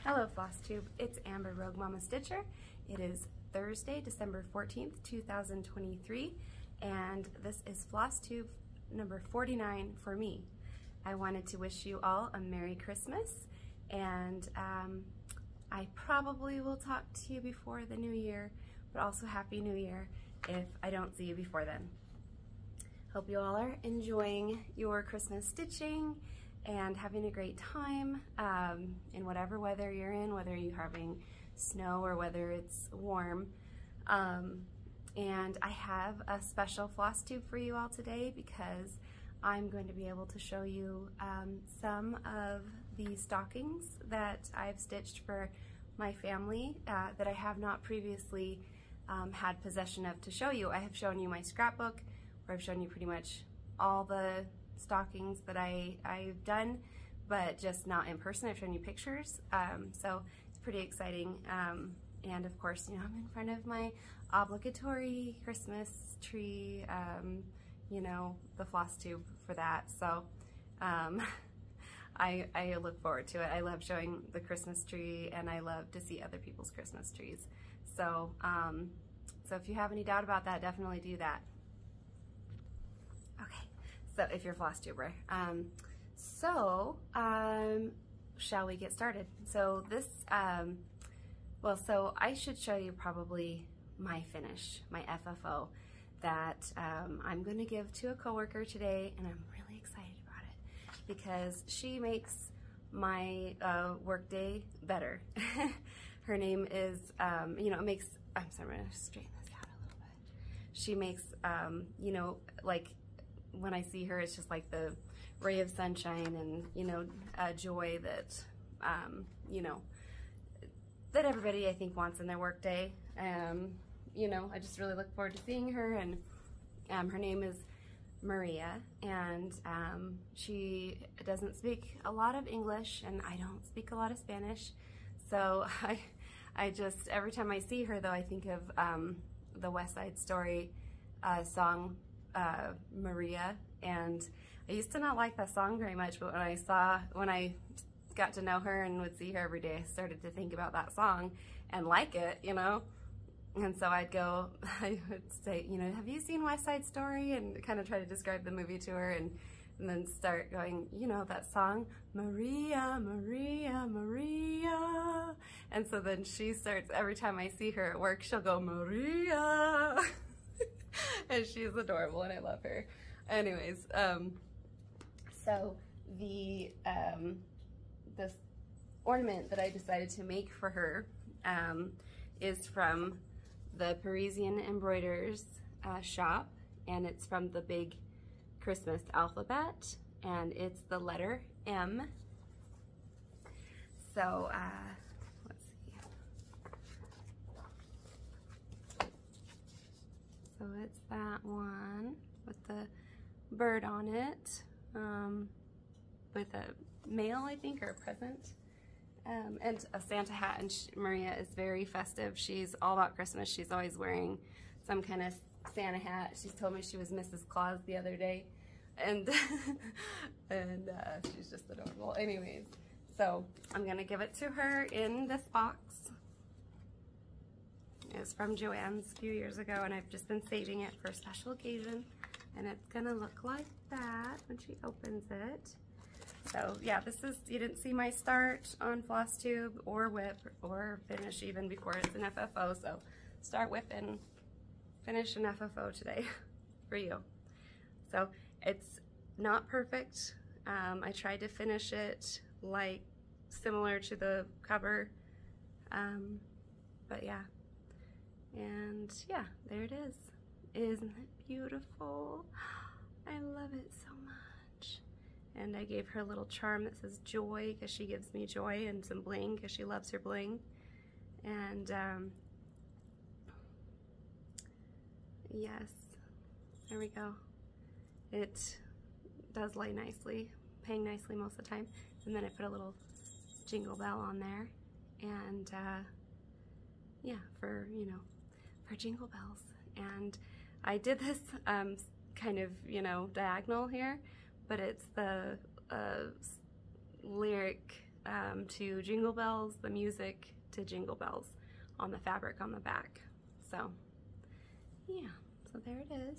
Hello Flosstube, it's Amber Rogue Mama Stitcher. It is Thursday, December 14th, 2023, and this is Flosstube number 49 for me. I wanted to wish you all a Merry Christmas, and I probably will talk to you before the New Year, but also Happy New Year if I don't see you before then. Hope you all are enjoying your Christmas stitching and having a great time in whatever weather you're in, whether you're having snow or whether it's warm. And I have a special Flosstube for you all today because I'm going to be able to show you some of the stockings that I've stitched for my family that I have not previously had possession of to show you. I have shown you my scrapbook, where I've shown you pretty much all the stockings that I've done, but just not in person. I've shown you pictures, so it's pretty exciting. And of course, you know, I'm in front of my obligatory Christmas tree, you know, the Flosstube for that. So I look forward to it. I love showing the Christmas tree, and I love to see other people's Christmas trees. So so if you have any doubt about that, definitely do that. Okay. So if you're a Flosstuber. Shall we get started? So this, well, so I should show you probably my finish, my FFO, that I'm going to give to a coworker today, and I'm really excited about it because she makes my workday better. Her name is, you know, it makes, I'm sorry, I'm going to straighten this out a little bit. She makes, you know, like, when I see her, it's just like the ray of sunshine and, you know, joy that, you know, that everybody, I think, wants in their work day. You know, I just really look forward to seeing her, and her name is Maria, and she doesn't speak a lot of English, and I don't speak a lot of Spanish, so I just, every time I see her, though, I think of the West Side Story song, Maria, and I used to not like that song very much, but when I got to know her and would see her every day, I started to think about that song and like it, you know, and so I would say, you know, have you seen West Side Story, and kind of try to describe the movie to her, and then start going, you know, that song, Maria, Maria, Maria, and so then she starts, every time I see her at work, she'll go, Maria. And she's adorable, and I love her. Anyways, so this ornament that I decided to make for her is from the Parisian Embroiders shop, and it's from the big Christmas alphabet, and it's the letter M. So let's see. So it's that one with the bird on it, with a mail, I think, or a present, and a Santa hat. And Maria is very festive. She's all about Christmas. She's always wearing some kind of Santa hat. She's told me she was Mrs. Claus the other day, and and she's just adorable. Anyways, so I'm gonna give it to her in this box. It was from Joann's a few years ago, and I've just been saving it for a special occasion, and it's gonna look like that when she opens it. So yeah, this is, you didn't see my start on Flosstube or whip or finish even before it's an FFO, so start whip and finish an FFO today for you. So it's not perfect. I tried to finish it like similar to the cover, but yeah. And yeah, there it is. Isn't it beautiful? I love it so much. And I gave her a little charm that says joy, because she gives me joy, and some bling because she loves her bling. And yes, there we go. It does lay nicely, hang nicely most of the time. And then I put a little jingle bell on there, and yeah, for, you know, for jingle bells. And I did this kind of, you know, diagonal here, but it's the lyric to Jingle Bells, the music to Jingle Bells on the fabric on the back. So yeah, so there it is.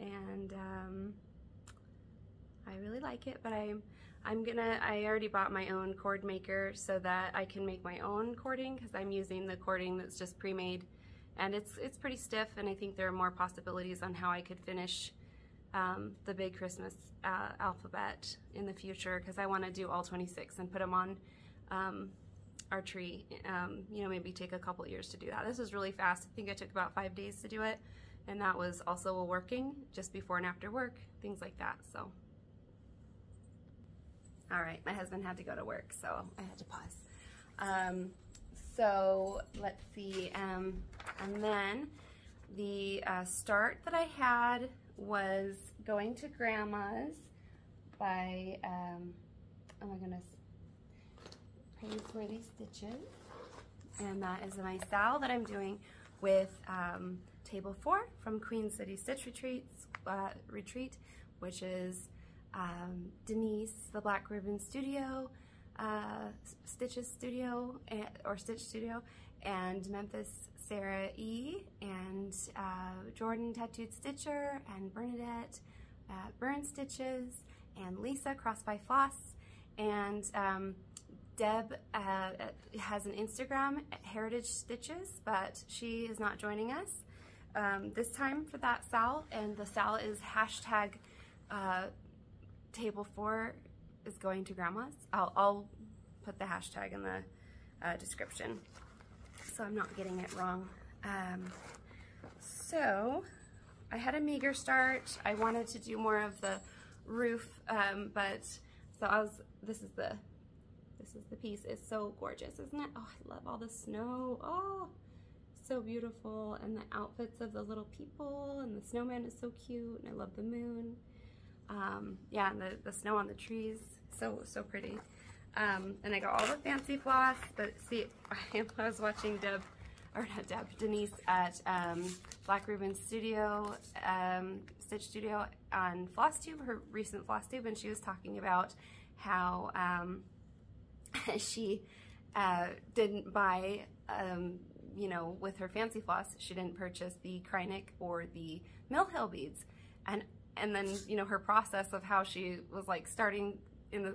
And I really like it, but I already bought my own cord maker so that I can make my own cording, because I'm using the cording that's just pre-made, and it's pretty stiff, and I think there are more possibilities on how I could finish the big Christmas alphabet in the future, because I want to do all 26 and put them on our tree. You know, maybe take a couple years to do that. This is really fast. I think it took about 5 days to do it, and that was also working just before and after work, things like that. So all right, my husband had to go to work, so I had to pause. So let's see, and then the start that I had was going to Grandma's by, oh my goodness, Praiseworthy Stitches, and that is my style that I'm doing with Table 4 from Queen City Stitch Retreat, which is Denise, the Black Ribbon Studio, Stitches Studio, or Stitch Studio, and Memphis Sarah E, and Jordan Tattooed Stitcher, and Bernadette Burn Stitches, and Lisa Cross by Floss, and Deb has an Instagram, Heritage Stitches, but she is not joining us this time for that SAL, and the SAL is hashtag Table 4 is going to Grandma's. I'll put the hashtag in the description so I'm not getting it wrong. So I had a meager start. I wanted to do more of the roof, but so this is the piece. It's so gorgeous, isn't it? Oh, I love all the snow. Oh, so beautiful, and the outfits of the little people, and the snowman is so cute, and I love the moon. Yeah, and the snow on the trees, so pretty. And I got all the fancy floss, but see, I was watching Denise at Black Ribbon Studio, Stitch Studio on Flosstube, her recent Flosstube, and she was talking about how she didn't buy, you know, with her fancy floss, she didn't purchase the Kreinik or the Mill Hill beads, and then, you know, her process of how she was like starting in the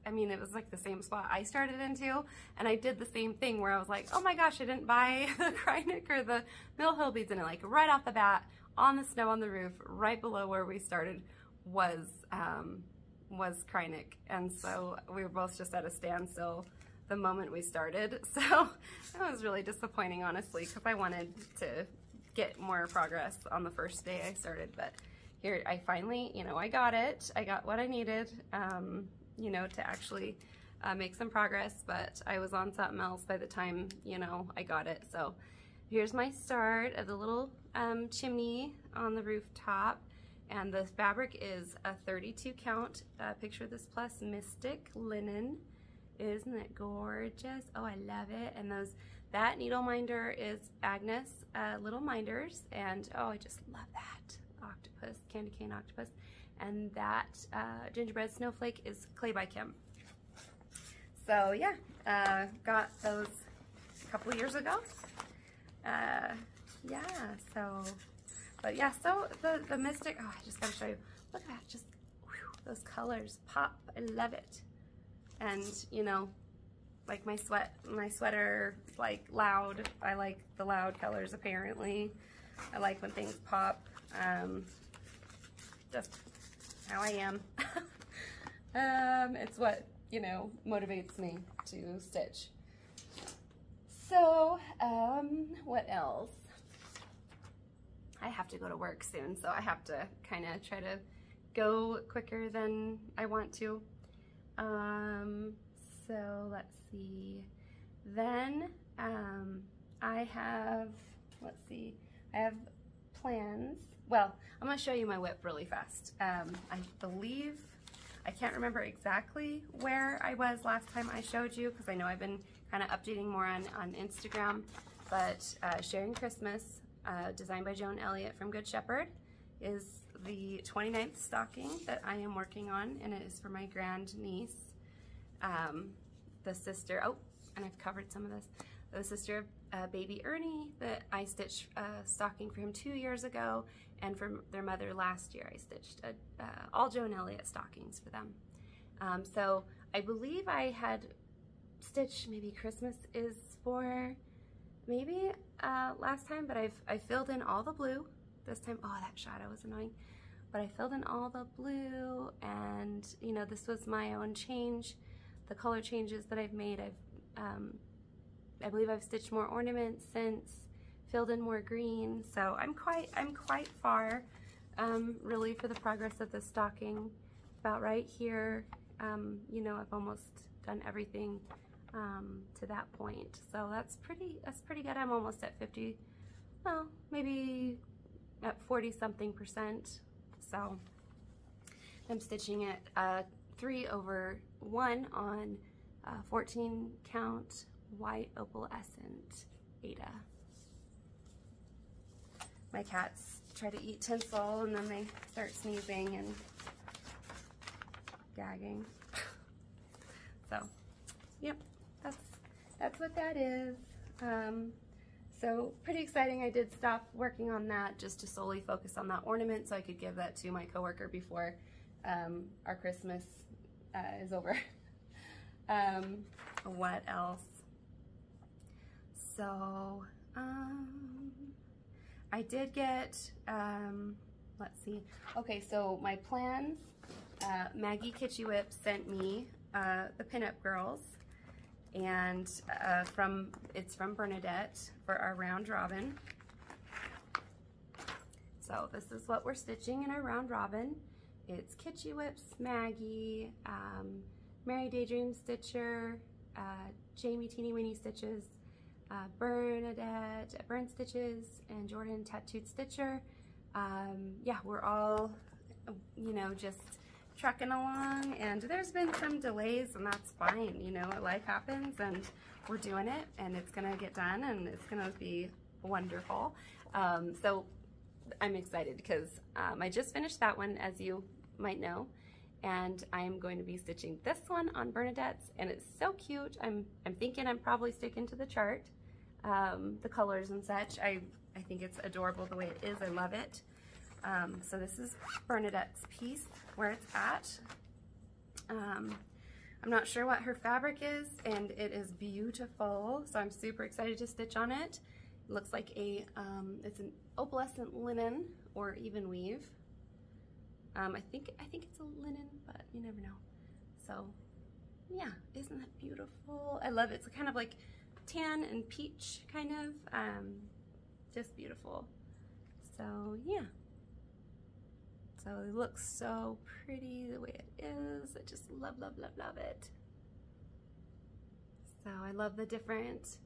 I mean, it was like the same spot I started into, and I did the same thing where I was like, oh my gosh, I didn't buy the Kreinik or the Mill Hill beads, and it, like right off the bat on the snow on the roof, right below where we started was Kreinik, and so we were both just at a standstill the moment we started. So that was really disappointing, honestly, because I wanted to get more progress on the first day I started, but here, I finally, you know, I got it. I got what I needed, you know, to actually make some progress, but I was on something else by the time, you know, I got it. So here's my start of the little chimney on the rooftop, and the fabric is a 32 count Picture This Plus Mystic linen. Isn't it gorgeous? Oh, I love it. And that needle minder is Agnes Little Minders, and oh, I just love that. Octopus, candy cane octopus, and that gingerbread snowflake is Clay by Kim. So yeah, got those a couple years ago. Yeah, so, but yeah, so the Mystic, oh, I just gotta show you, look at that, just whew, those colors pop. I love it. And you know, like my sweater, like loud, I like the loud colors apparently. I like when things pop. Just how I am. It's what, you know, motivates me to stitch. So, what else? I have to go to work soon, so I have to kind of try to go quicker than I want to. So let's see. Then, I have plans. Well, I'm going to show you my whip really fast. I believe, I can't remember exactly where I was last time I showed you, because I know I've been kind of updating more on Instagram, but Sharing Christmas, designed by Joan Elliott from Good Shepherd, is the 29th stocking that I am working on, and it is for my grand niece. the sister, oh, and I've covered some of this, the sister of baby Ernie that I stitched a stocking for him 2 years ago, and for their mother last year I stitched all Joe and Elliot stockings for them. So I believe I had stitched, maybe Christmas is for maybe last time, but I filled in all the blue this time. Oh, that shadow was annoying. But I filled in all the blue, and you know, this was my own change. The color changes that I've made, I believe I've stitched more ornaments since, filled in more green. So I'm quite far, really, for the progress of the stocking. About right here, you know, I've almost done everything to that point. So that's pretty good. I'm almost at 50, well, maybe at 40-something%. So I'm stitching it 3/1 on 14 count white opalescent Aida. My cats try to eat tinsel and then they start sneezing and gagging. So, yep, that's what that is. So pretty exciting. I did stop working on that just to solely focus on that ornament so I could give that to my coworker before our Christmas is over. What else? So I did get, let's see. Okay, so my plans, Maggie Kitschy Whip sent me the Pinup Girls, and it's from Bernadette for our round robin. So this is what we're stitching in our round robin. It's Kitschy Whips, Maggie, Mary Daydream Stitcher, Jamie Teeny Weeny Stitches, Bernadette Burn Stitches, and Jordan Tattooed Stitcher. Yeah, we're all, you know, just trucking along, and there's been some delays, and that's fine. You know, life happens, and we're doing it, and it's gonna get done, and it's gonna be wonderful. So I'm excited because I just finished that one, as you might know, and I'm going to be stitching this one on Bernadette's, and it's so cute. I'm thinking I'm probably sticking to the chart, the colors and such. I think it's adorable the way it is. I love it. So this is Bernadette's piece, where it's at. I'm not sure what her fabric is, and it is beautiful, so I'm super excited to stitch on it. It looks like it's an opalescent linen or even weave. I think it's a linen, but you never know. So yeah, isn't that beautiful? I love it. It's kind of like tan and peach, kind of, just beautiful. So yeah. So it looks so pretty the way it is. I just love, love, love, love it. So I love the different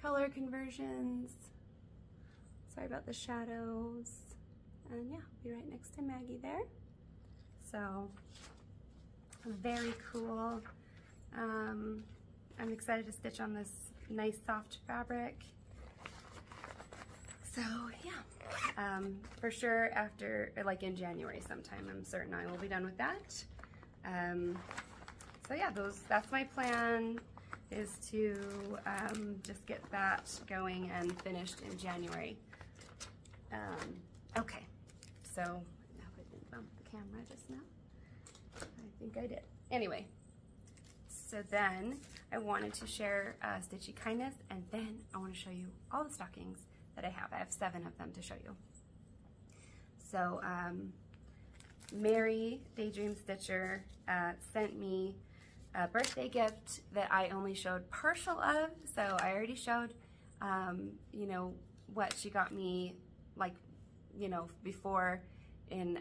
color conversions. Sorry about the shadows. And yeah, I'll be right next to Maggie there. So very cool. I'm excited to stitch on this nice soft fabric. So yeah. For sure after, like in January sometime, I'm certain I will be done with that. So yeah, that's my plan, is to just get that going and finished in January. Okay, so I hope I didn't bump the camera just now. I think I did. Anyway, so then I wanted to share Stitchy Kindness, and then I want to show you all the stockings that I have. I have 7 of them to show you. So Mary Daydream Stitcher sent me a birthday gift that I only showed partial of. So I already showed, you know, what she got me, like, you know, before in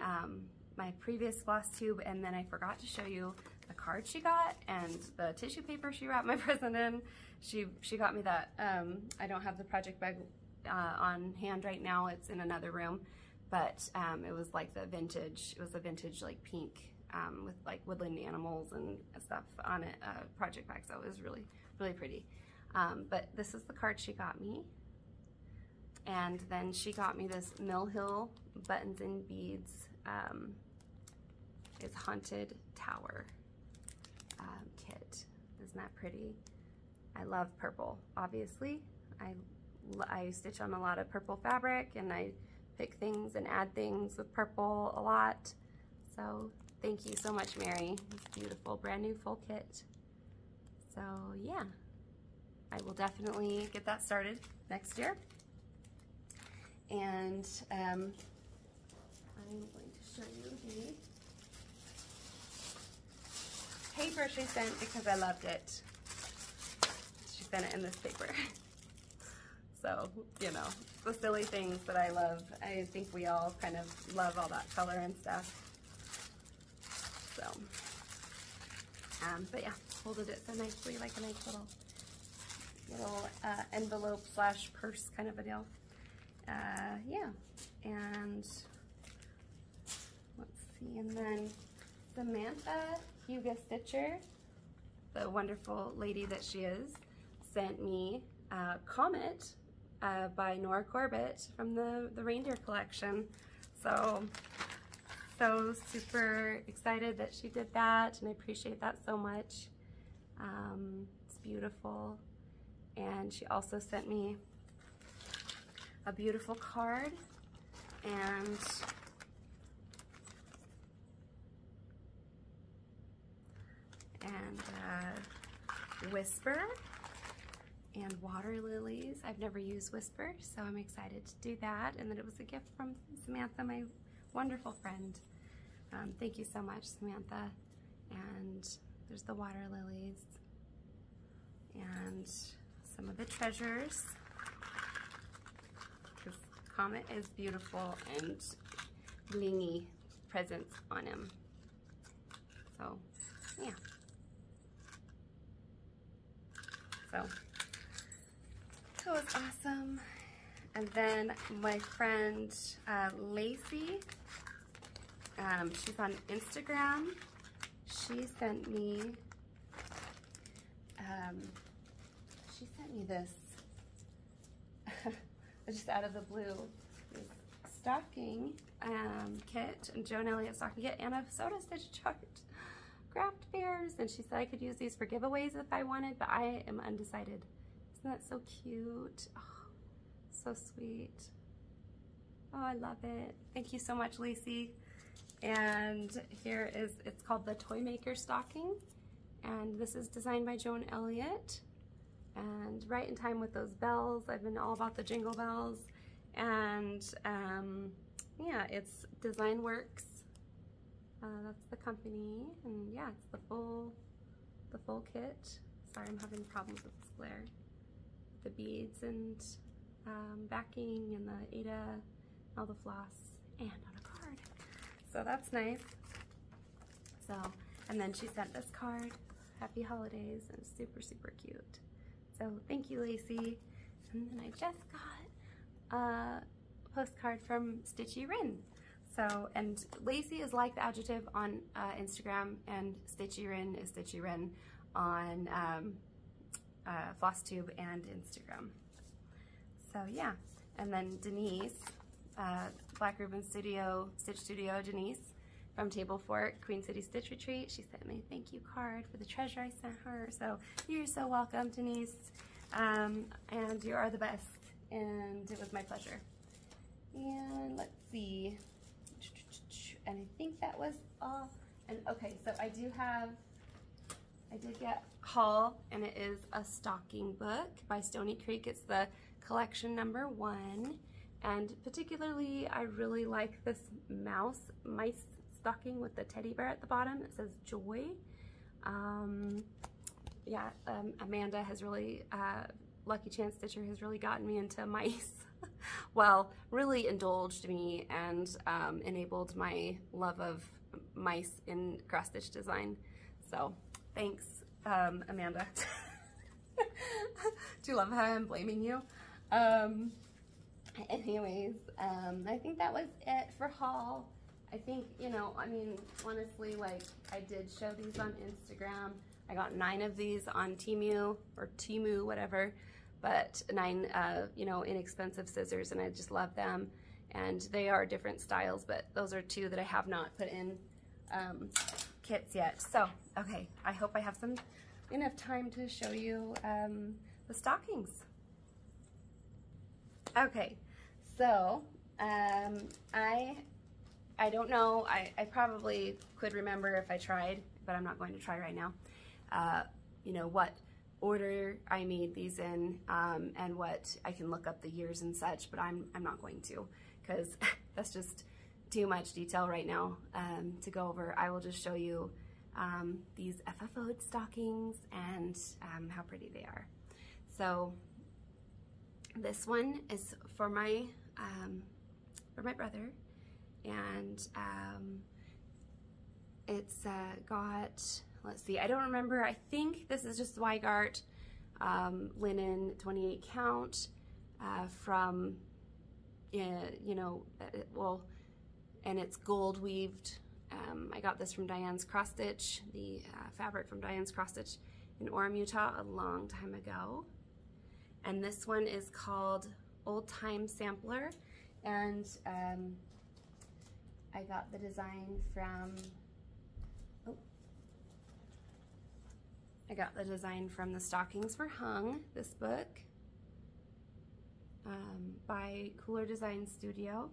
my previous Flosstube, and then I forgot to show you the card she got and the tissue paper she wrapped my present in. She got me that. I don't have the project bag on hand right now. It's in another room, but it was like the vintage, it was a vintage like pink with like woodland animals and stuff on it, project bag, so it was really, really pretty. But this is the card she got me, and then she got me this Mill Hill Buttons and Beads, it's Haunted Tower kit. Isn't that pretty? I love purple, obviously. I stitch on a lot of purple fabric, and I pick things and add things with purple a lot. So thank you so much, Mary. It's beautiful, brand new full kit. So yeah, I will definitely get that started next year. And I'm going to show you the paper she sent because I loved it. She sent it in this paper. So, you know, the silly things that I love. I think we all kind of love all that color and stuff. So, but yeah, folded it so nicely, like a nice little envelope slash purse kind of a deal. Yeah, and let's see, and then Samantha Huga Stitcher, the wonderful lady that she is, sent me a Comet by Nora Corbett from the reindeer collection. So super excited that she did that, and I appreciate that so much. It's beautiful. And she also sent me a beautiful card and Whisper and water lilies. I've never used Whisper, so I'm excited to do that. And then it was a gift from Samantha, my wonderful friend. Thank you so much, Samantha. And there's the water lilies and some of the treasures. This Comet is beautiful and blingy presents on him. So, yeah. So, that was awesome. And then my friend Lacey, she's on Instagram. She sent me this just out of the blue, this stocking kit, and Joan Elliott stocking kit, and a soda stitch chart craft bears. And she said I could use these for giveaways if I wanted, but I am undecided. Isn't that so cute? Oh, so sweet. Oh, I love it. Thank you so much, Lacey. And here is, it's called the Toy Maker Stocking, and this is designed by Joan Elliott. And right in time with those bells. I've been all about the jingle bells. And yeah, it's Design Works. That's the company, and yeah, it's the full kit. Sorry, I'm having problems with this glare. The beads and backing and the Ada, all the floss, and on a card. So that's nice. So, and then she sent this card, Happy Holidays, and it's super, super cute. So thank you, Lacey. And then I just got a postcard from Stitchy Rin. So, and Lacey is like the adjective on Instagram, and Stitchy Rin is Stitchy Rin on Flosstube and Instagram. So yeah, and then Denise, Black Ribbon Studio, Stitch Studio Denise from Table Fort, Queen City Stitch Retreat. She sent me a thank you card for the treasure I sent her. So you're so welcome, Denise, and you are the best, and it was my pleasure. And let's see, and I think that was all. And okay, so I did get haul, and it is a stocking book by Stony Creek. It's the collection number 1, and particularly I really like this mice stocking with the teddy bear at the bottom. It says Joy. Yeah, Amanda has really, Lucky Chance Stitcher has really gotten me into mice. Well, really indulged me and enabled my love of mice in cross stitch design. So thanks, Amanda. Do you love how I'm blaming you? Anyways, I think that was it for haul. I think, you know, I mean, honestly, like, I did show these on Instagram. I got 9 of these on Temu, or Temu, whatever, but 9, you know, inexpensive scissors, and I just love them. And they are different styles, but those are 2 that I have not put in kits yet. So, okay, I hope I have enough time to show you the stockings. Okay, so I don't know, I probably could remember if I tried, but I'm not going to try right now, you know, what order I made these in, and what I can look up the years and such, but I'm not going to, because that's just too much detail right now to go over. I will just show you these FFO stockings and how pretty they are. So this one is for my brother, and it's got, let's see, I don't remember, I think this is just Weigart linen 28 count from, you know, well, and it's gold weaved. I got this from Diane's Cross Stitch, the fabric from Diane's Cross Stitch in Orem, Utah a long time ago. And this one is called Old Time Sampler, and I got the design from, I got the design from the Stockings Were Hung, this book, by Cooler Design Studio.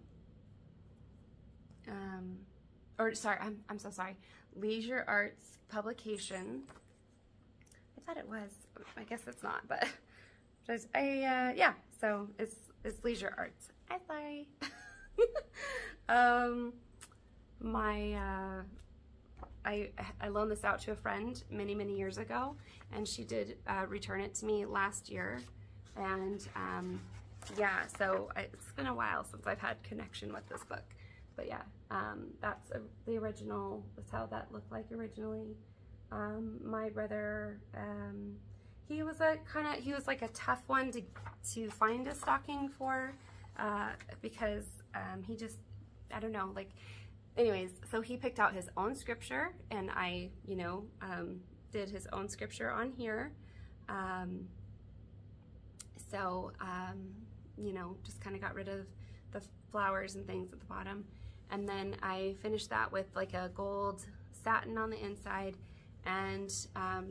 Or sorry, I'm so sorry, Leisure Arts Publication. I thought it was, I guess it's not, but yeah, so it's Leisure Arts. I'm sorry. I loaned this out to a friend many years ago, and she did return it to me last year, and yeah, so it's been a while since I've had connection with this book, but yeah, that's the original. That's how that looked like originally. My brother, he was like a tough one to find a stocking for, because he just, I don't know, like, anyways, so he picked out his own scripture, and I, you know, did his own scripture on here. You know, just kind of got rid of the flowers and things at the bottom. And then I finished that with like a gold satin on the inside, and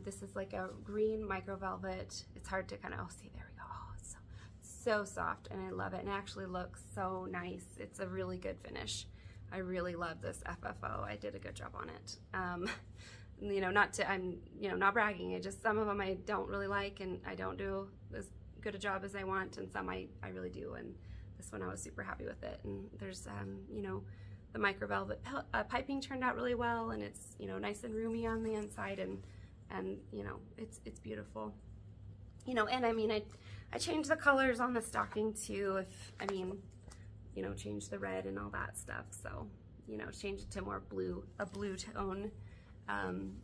this is like a green micro velvet. It's hard to kind of, oh, see, there we go. Oh, it's so soft, and I love it, and it actually looks so nice. It's a really good finish. I really love this FFO. I did a good job on it. You know, I'm, you know, not bragging. It just, some of them I don't really like, and I don't do as good a job as I want, and some I really do, and this one I was super happy with it. And there's, you know, the micro velvet piping turned out really well, and it's, you know, nice and roomy on the inside, and you know, it's beautiful. You know, and I mean, I changed the colors on the stocking too, if, I mean, you know, change the red and all that stuff. So, you know, change it to more blue, a blue tone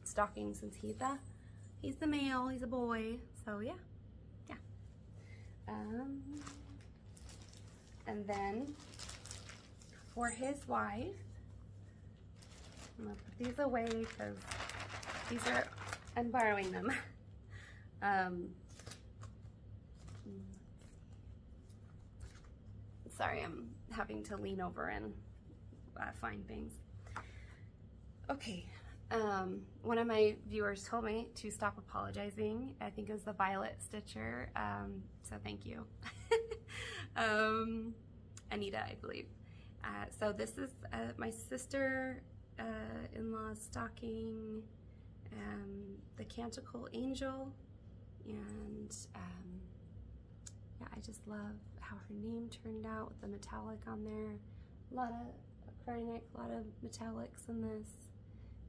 stocking, since he's the male, he's a boy. So yeah. And then for his wife, I'm gonna put these away because these are, I'm borrowing them. Sorry, I'm having to lean over and find things. Okay, one of my viewers told me to stop apologizing. I think it was the Violet Stitcher, so thank you. Anita, I believe. So this is my sister-in-law's stocking, the Canticle Angel, and yeah, I just love how her name turned out with the metallic on there. A lot of acrylic, a lot of metallics in this.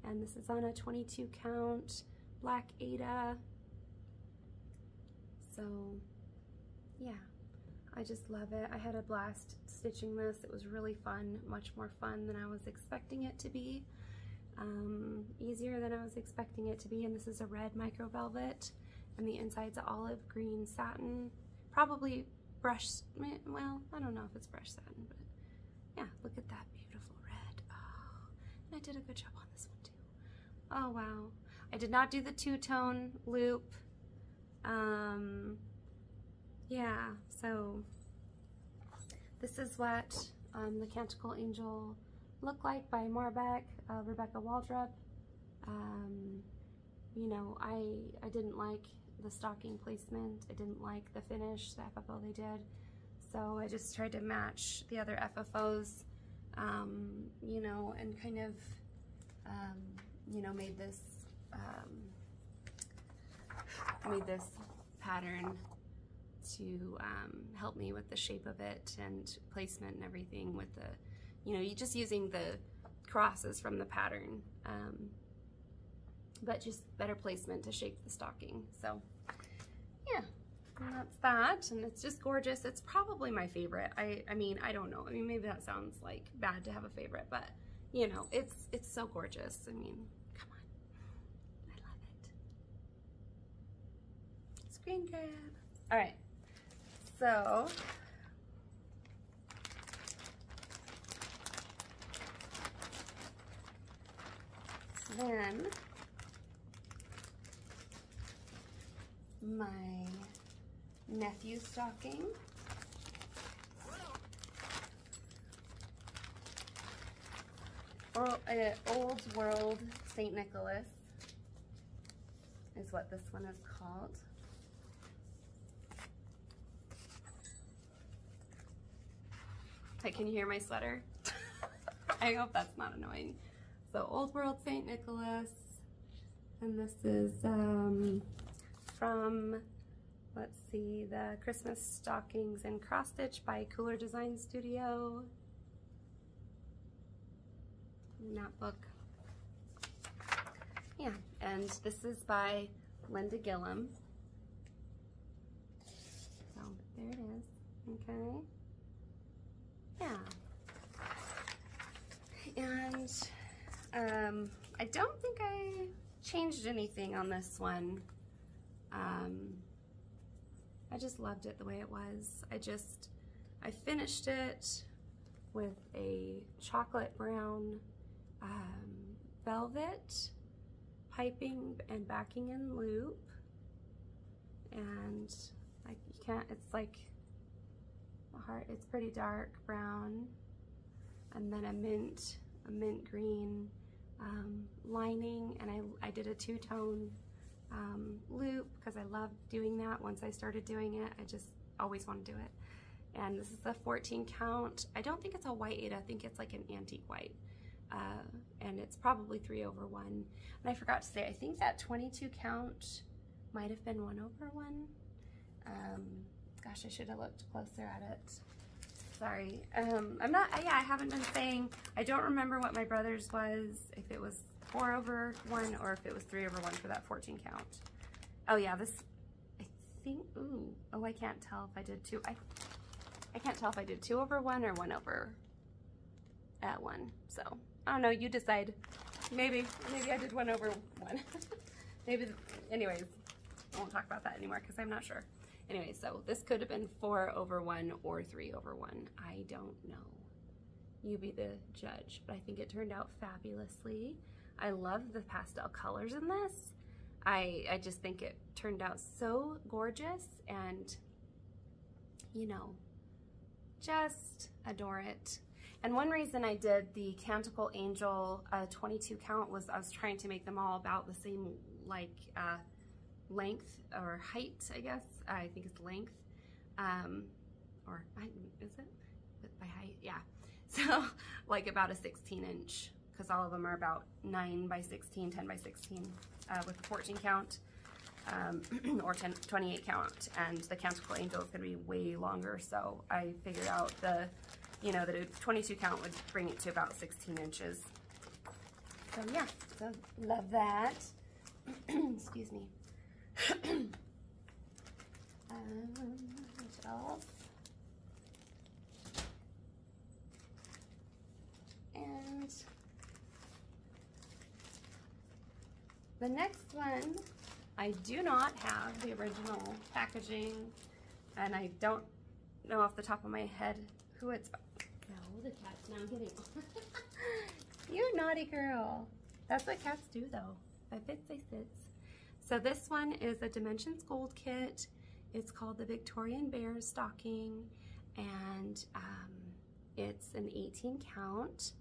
And this is on a 22 count black Aida. So yeah, I just love it. I had a blast stitching this. It was really fun, much more fun than I was expecting it to be. Easier than I was expecting it to be. And this is a red micro velvet, and the inside's olive green satin, probably brushed, well, I don't know if it's brushed satin, but yeah, look at that beautiful red. Oh, and I did a good job on this one too. Oh wow, I did not do the two-tone loop. Yeah, so this is what the Canticle Angel looked like by Marbeck, Rebecca Waldrop. You know, I didn't like the stocking placement. I didn't like the finish, the FFO they did. So I just tried to match the other FFOs, you know, and kind of, you know, made this pattern to help me with the shape of it and placement and everything with the, you know, you just using the crosses from the pattern, but just better placement to shape the stocking. So yeah, and that's that, and it's just gorgeous. It's probably my favorite. I mean, I don't know. I mean, maybe that sounds like bad to have a favorite, but you know, it's so gorgeous. I mean, come on, I love it. Screen grab. All right, so then my nephew's stocking. Old World St. Nicholas is what this one is called. Hey, can you hear my sweater? I hope that's not annoying. So Old World St. Nicholas, and this is from, let's see, the Christmas Stockings and Cross Stitch by Cooler Design Studio. That book. Yeah, and this is by Linda Gillum. So there it is. Okay. Yeah. And I don't think I changed anything on this one. I just loved it the way it was. I finished it with a chocolate brown velvet piping and backing in loop, and like you can't, it's like a heart, it's pretty dark brown, and then a mint green lining, and I did a two-tone loop because I love doing that. Once I started doing it, I just always want to do it. And this is a 14 count. I don't think it's a white, I think it's like an antique white. And it's probably 3/1. And I forgot to say, I think that 22 count might have been 1/1. Gosh, I should have looked closer at it. Sorry. I haven't been saying, I don't remember what my brother's was, if it was 4/1 or if it was 3/1 for that 14 count. Oh yeah, this, I think, ooh, oh, I can't tell if I did two. I can't tell if I did 2/1 or 1/1. So I don't know, you decide. Maybe I did 1/1. Maybe, anyways, I won't talk about that anymore because I'm not sure. Anyway, so this could have been 4/1 or 3/1. I don't know. You be the judge, but I think it turned out fabulously. I love the pastel colors in this. I just think it turned out so gorgeous, and you know, just adore it. And one reason I did the Canticle Angel 22 count was I was trying to make them all about the same, like, length or height, I guess. I think it's length. Or, is it? By height? Yeah. So, like about a 16-inch, because all of them are about 9 by 16, 10 by 16, with 14 count, or 28 count. And the Canticle Angel is going to be way longer, so I figured out the 22 count would bring it to about 16 inches. So yeah, so love that. Excuse me. What else? And the next one, I do not have the original packaging, and I don't know off the top of my head who it's by. No, the cat's now getting You naughty girl. That's what cats do though. If I fits, they sits. So this one is a Dimensions Gold kit. It's called the Victorian Bear Stocking, and it's an 18 count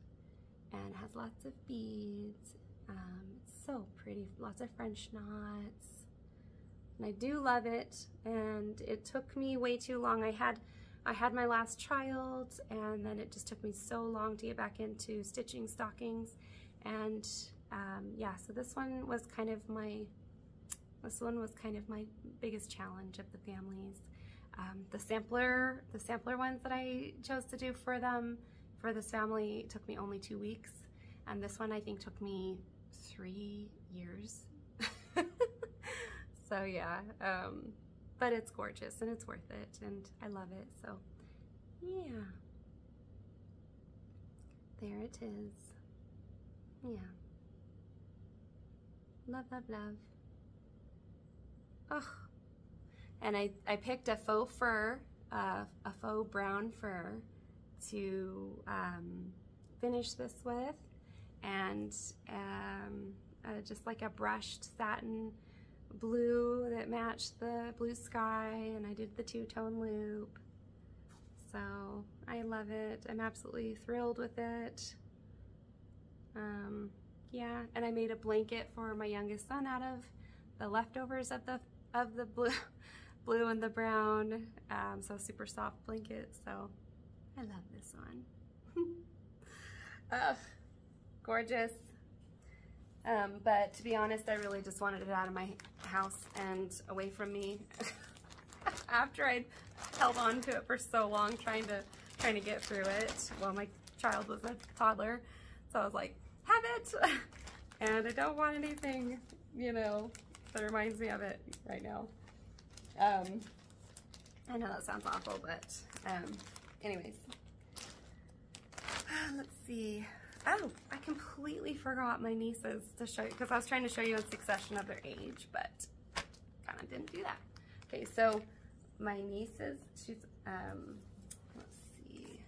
and has lots of beads. It's So pretty, lots of French knots. And I do love it, and it took me way too long. I had my last child, and then it just took me so long to get back into stitching stockings. And yeah, so this one was kind of my biggest challenge of the families. The sampler ones that I chose to do for them, for this family, took me only 2 weeks, and this one I think took me 3 years. So yeah, but it's gorgeous and it's worth it, and I love it. So yeah, there it is. Yeah, love, love, love. Oh, and I picked a faux fur, a faux brown fur to finish this with, and just like a brushed satin blue that matched the blue sky, and I did the two-tone loop. So I love it. I'm absolutely thrilled with it. Yeah, and I made a blanket for my youngest son out of the leftovers of the blue and the brown. So super soft blanket. So I love this one. Ugh, gorgeous. But to be honest, I really just wanted it out of my house and away from me. After I'd held on to it for so long, trying to get through it while my child was a toddler. So I was like, have it! And I don't want anything, you know, that reminds me of it right now. I know that sounds awful, but anyways. Let's see. Oh, I completely forgot my nieces to show you, because I was trying to show you in succession of their age, but kind of didn't do that. Okay, so my nieces, she's, let's see,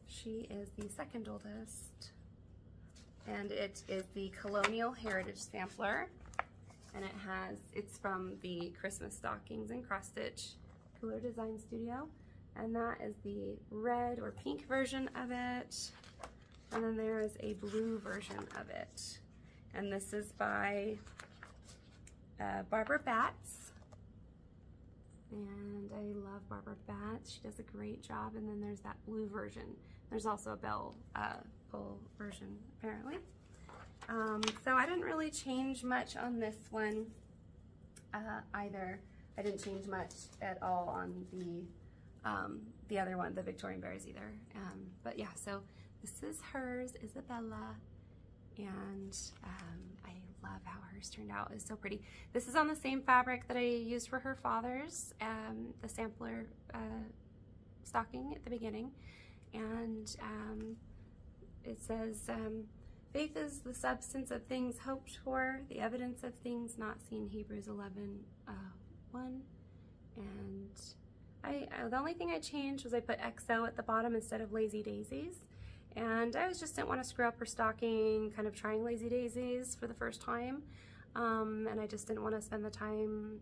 she is the second oldest, and it is the Colonial Heritage Sampler, and it's from the Christmas Stockings and Cross Stitch Cooler Design Studio, and that is the red or pink version of it. And then there is a blue version of it. And this is by Barbara Batts. And I love Barbara Batts. She does a great job. And then there's that blue version. There's also a bell pull version, apparently. So I didn't really change much on this one either. I didn't change much at all on the other one, the Victorian Berries either. But yeah, so this is hers, Isabella, and I love how hers turned out. It's so pretty. This is on the same fabric that I used for her father's, the sampler stocking at the beginning, and it says, faith is the substance of things hoped for, the evidence of things not seen, Hebrews 11:1, and the only thing I changed was I put XO at the bottom instead of Lazy Daisies. And I just didn't want to screw up her stocking, kind of trying Lazy Daisies for the first time. And I just didn't want to spend the time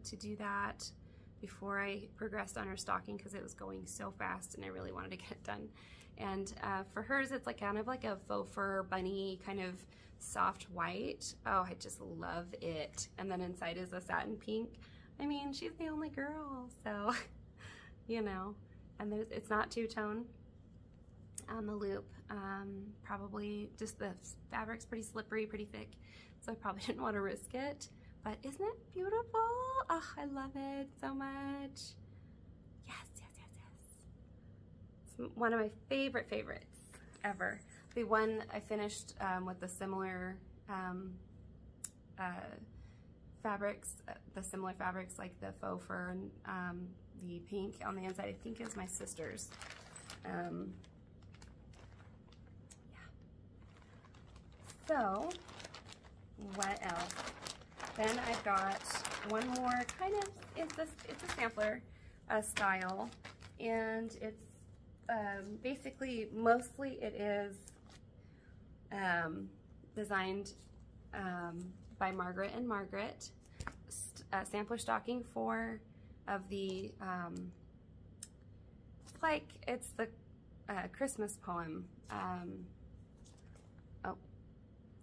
to do that before I progressed on her stocking, because it was going so fast and I really wanted to get it done. And for hers, it's like kind of like a faux fur bunny kind of soft white. Oh, I just love it. And then inside is a satin pink. I mean, she's the only girl, so, you know. And it's not two-tone. On the loop, probably just the fabric's pretty slippery, pretty thick, so I probably didn't want to risk it, but isn't it beautiful? Oh, I love it so much. Yes, yes, yes, yes. It's one of my favorites ever. The one I finished with the similar fabrics, like the faux fur and the pink on the inside, I think is my sister's. So, what else? Then I've got one more kind of, it's a sampler style, and it's basically, mostly it is designed by Margaret and Margaret, sampler stocking 4 of the, it's the Christmas poem.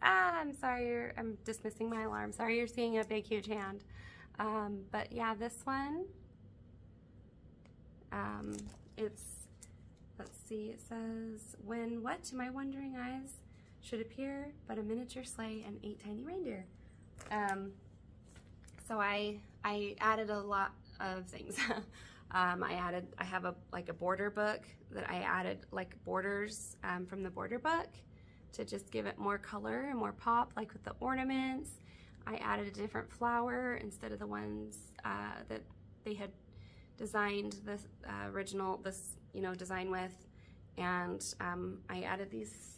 I'm sorry, I'm dismissing my alarm. Sorry you're seeing a big, huge hand. But yeah, this one, let's see, it says, when what to my wondering eyes should appear but a miniature sleigh and 8 tiny reindeer. So I added a lot of things. I have a border book that I added like borders from the border book to just give it more color and more pop, like with the ornaments. I added a different flower instead of the ones that they had designed this design with, and I added these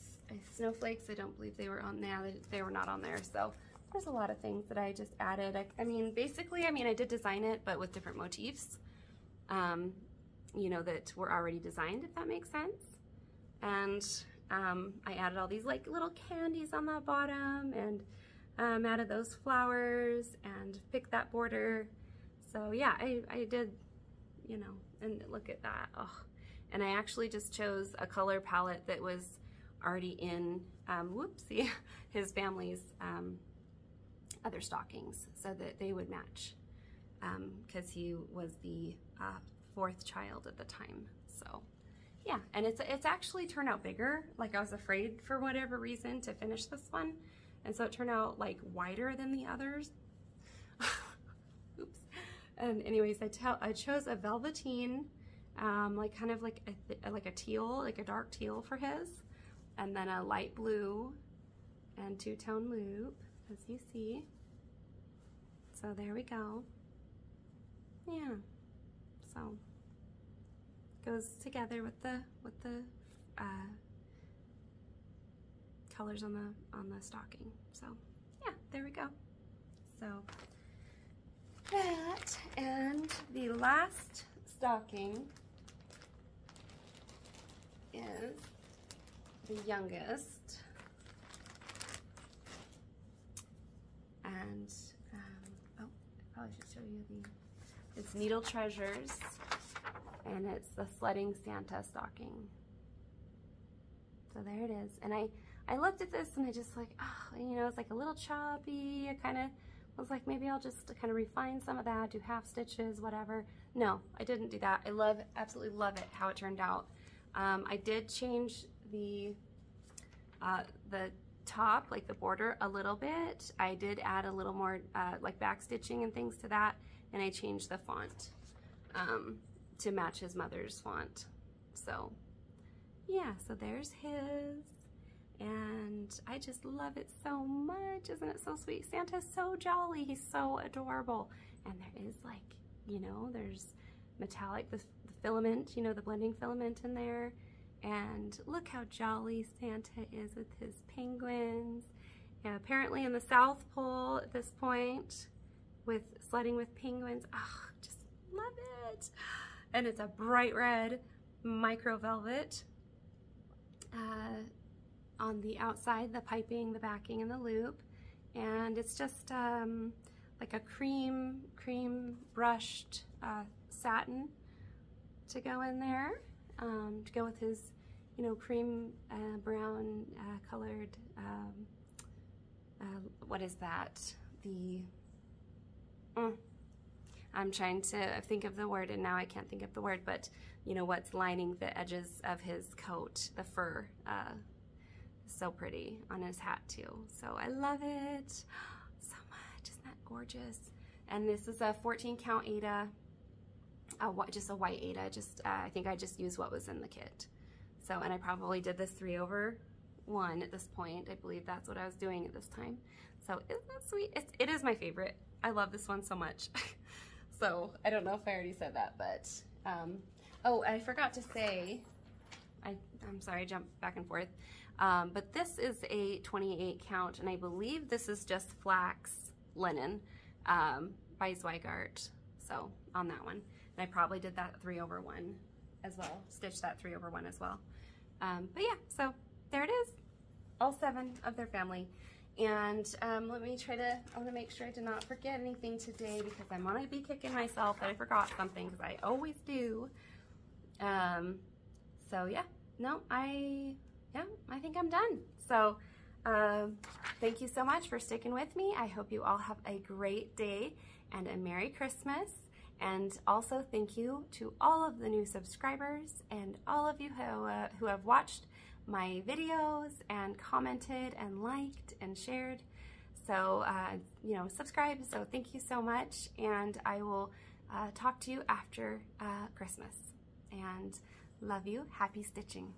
snowflakes. I don't believe they were on there. They were not on there. So there's a lot of things that I just added. I mean, basically, I did design it, but with different motifs, that were already designed, if that makes sense. And I added all these like little candies on the bottom, and added those flowers and picked that border. So yeah, I did, and look at that. Oh. And I actually just chose a color palette that was already in, whoopsie, his family's other stockings, so that they would match, because he was the 4th child at the time. So yeah, and it's actually turned out bigger. Like, I was afraid for whatever reason to finish this one, and so it turned out like wider than the others. Oops. And anyways, I chose a velveteen, like kind of like a teal, like a dark teal for his, and then a light blue and 2-tone loop, as you see. So there we go. Yeah. So goes together with the colors on the stocking. So yeah, there we go. So that, and the last stocking is the youngest, and oh, I probably should show you it's Needle Treasures, and it's the Sledding Santa stocking. So there it is. And I looked at this and I just like, oh, it's like a little choppy. I kind of was like, maybe I'll just kind of refine some of that, do half stitches, whatever. No, I didn't do that. I absolutely love it, how it turned out. I did change the top, like the border, a little bit. I did add a little more like back stitching and things to that, and I changed the font to match his mother's font. So yeah, so there's his, and I just love it so much. Isn't it so sweet? Santa's so jolly. He's so adorable. And there is like, there's metallic, the filament, the blending filament in there. And look how jolly Santa is with his penguins. Yeah, apparently in the South Pole at this point, with sledding with penguins. Oh, just love it. And it's a bright red micro velvet on the outside, the piping, the backing, and the loop. And it's just like a cream brushed satin to go in there, to go with his, cream brown colored, what is that? I'm trying to think of the word, and now I can't think of the word, but what's lining the edges of his coat, the fur. So pretty on his hat too. So I love it so much. Isn't that gorgeous? And this is a 14 count Aida, just a white Aida. I think I just used what was in the kit. So, and I probably did this 3/1 at this point. I believe that's what I was doing at this time. So isn't that sweet? It is my favorite. I love this one so much. So I don't know if I already said that, but oh, I forgot to say, I'm sorry, I jumped back and forth. But this is a 28 count, and I believe this is just flax linen by Zweigart. So on that one, and I probably did that 3/1 as well, stitched that 3/1 as well. But yeah, so there it is, all 7 of their family. And let me I want to make sure I did not forget anything today, because I'm gonna be kicking myself that I forgot something, because I always do. So yeah, no, I think I'm done. So Thank you so much for sticking with me. I hope you all have a great day and a Merry Christmas. And also thank you to all of the new subscribers and all of you who have watched my videos and commented and liked and shared. So, you know, subscribe. So thank you so much. And I will talk to you after Christmas. And love you. Happy stitching.